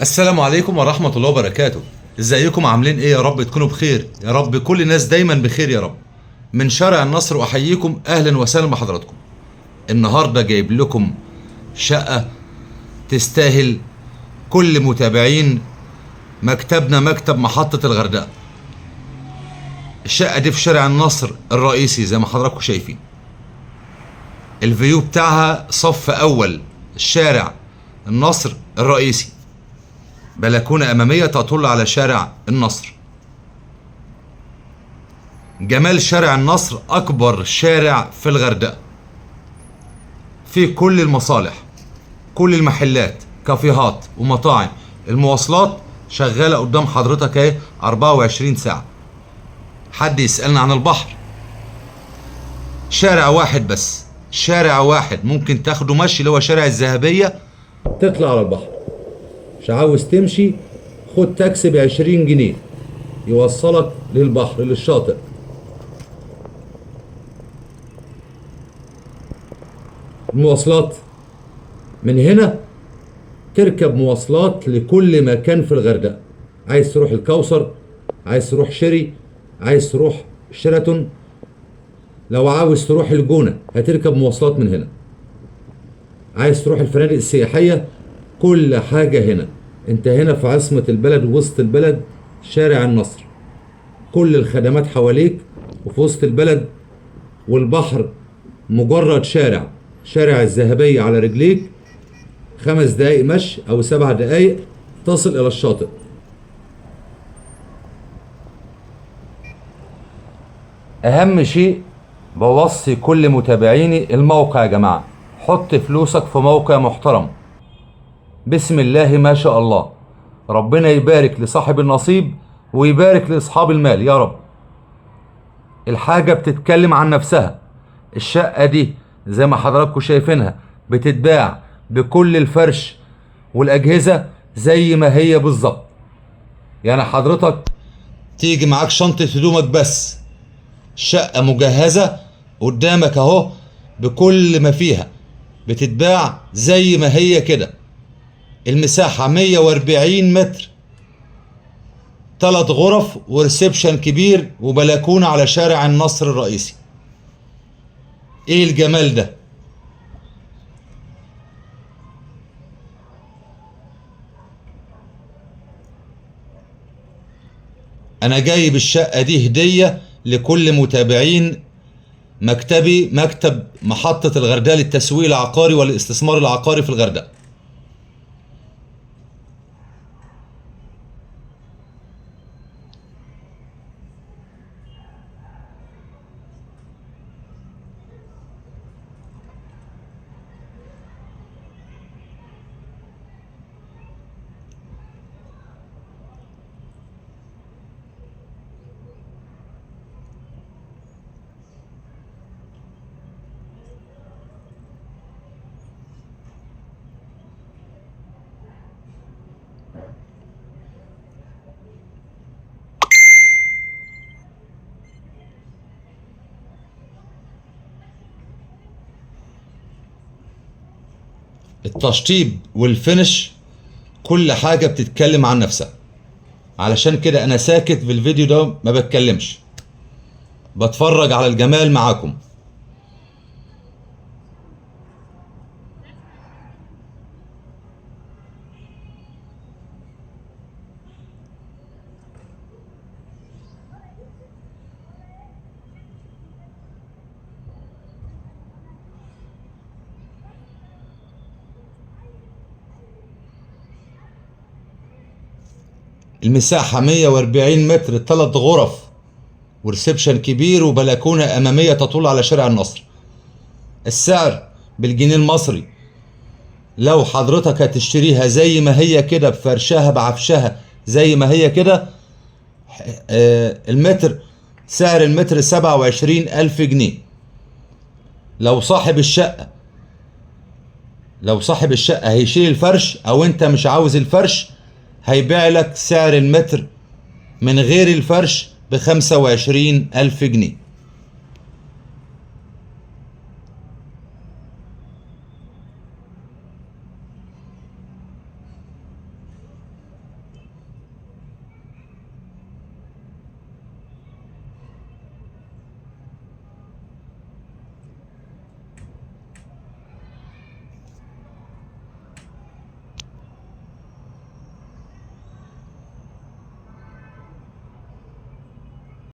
السلام عليكم ورحمة الله وبركاته. ازيكم عاملين ايه؟ يا رب تكونوا بخير، يا رب كل الناس دايما بخير يا رب. من شارع النصر احييكم، اهلا وسهلا بحضراتكم. النهاردة جايب لكم شقة تستاهل كل متابعين مكتبنا، مكتب محطة الغردقة. الشقة دي في شارع النصر الرئيسي زي ما حضراتكم شايفين. الفيو بتاعها صف اول الشارع النصر الرئيسي، بلكونة أمامية تطل على شارع النصر. جمال شارع النصر أكبر شارع في الغردقة، في كل المصالح، كل المحلات، كافيهات ومطاعم. المواصلات شغالة قدام حضرتك اهي 24 ساعة. حد يسألنا عن البحر، شارع واحد بس، شارع واحد ممكن تاخده مشي اللي هو شارع الذهبية، تطلع على البحر. مش عاوز تمشي، خد تاكسي ب20 جنيه يوصلك للبحر للشاطئ. المواصلات من هنا تركب مواصلات لكل مكان في الغردقة. عايز تروح الكوثر، عايز تروح شيري، عايز تروح شيراتون، لو عاوز تروح الجونة هتركب مواصلات من هنا. عايز تروح الفنادق السياحية، كل حاجة هنا. انت هنا في عاصمة البلد ووسط البلد، شارع النصر. كل الخدمات حواليك وفي وسط البلد، والبحر مجرد شارع الذهبية على رجليك 5 دقايق مشي او 7 دقايق تصل الى الشاطئ. اهم شيء بوصي كل متابعيني الموقع يا جماعة، حط فلوسك في موقع محترم. بسم الله ما شاء الله، ربنا يبارك لصاحب النصيب ويبارك لأصحاب المال يا رب. الحاجة بتتكلم عن نفسها. الشقة دي زي ما حضراتكم شايفينها بتتباع بكل الفرش والأجهزة زي ما هي بالظبط. يعني حضرتك تيجي معاك شنطة هدومك بس، شقة مجهزة قدامك اهو بكل ما فيها، بتتباع زي ما هي كده. المساحة 140 متر، 3 غرف وريسبشن كبير وبلكونة على شارع النصر الرئيسي. ايه الجمال ده؟ انا جايب الشقة دي هدية لكل متابعين مكتبي، مكتب محطة الغردقة للتسويق العقاري والاستثمار العقاري في الغردقة. التشطيب والفينش كل حاجة بتتكلم عن نفسها. علشان كده انا ساكت في الفيديو ده، ما بتكلمش، بتفرج على الجمال معاكم. المساحة 140 متر، 3 غرف وريسبشن كبير وبلكونة أمامية تطل على شارع النصر. السعر بالجنيه المصري، لو حضرتك هتشتريها زي ما هي كده بفرشها بعفشها زي ما هي كده، المتر سعر المتر 27,000 جنيه. لو صاحب الشقة هيشيل الفرش أو أنت مش عاوز الفرش، هيبيع لك سعر المتر من غير الفرش ب25,000 جنيه.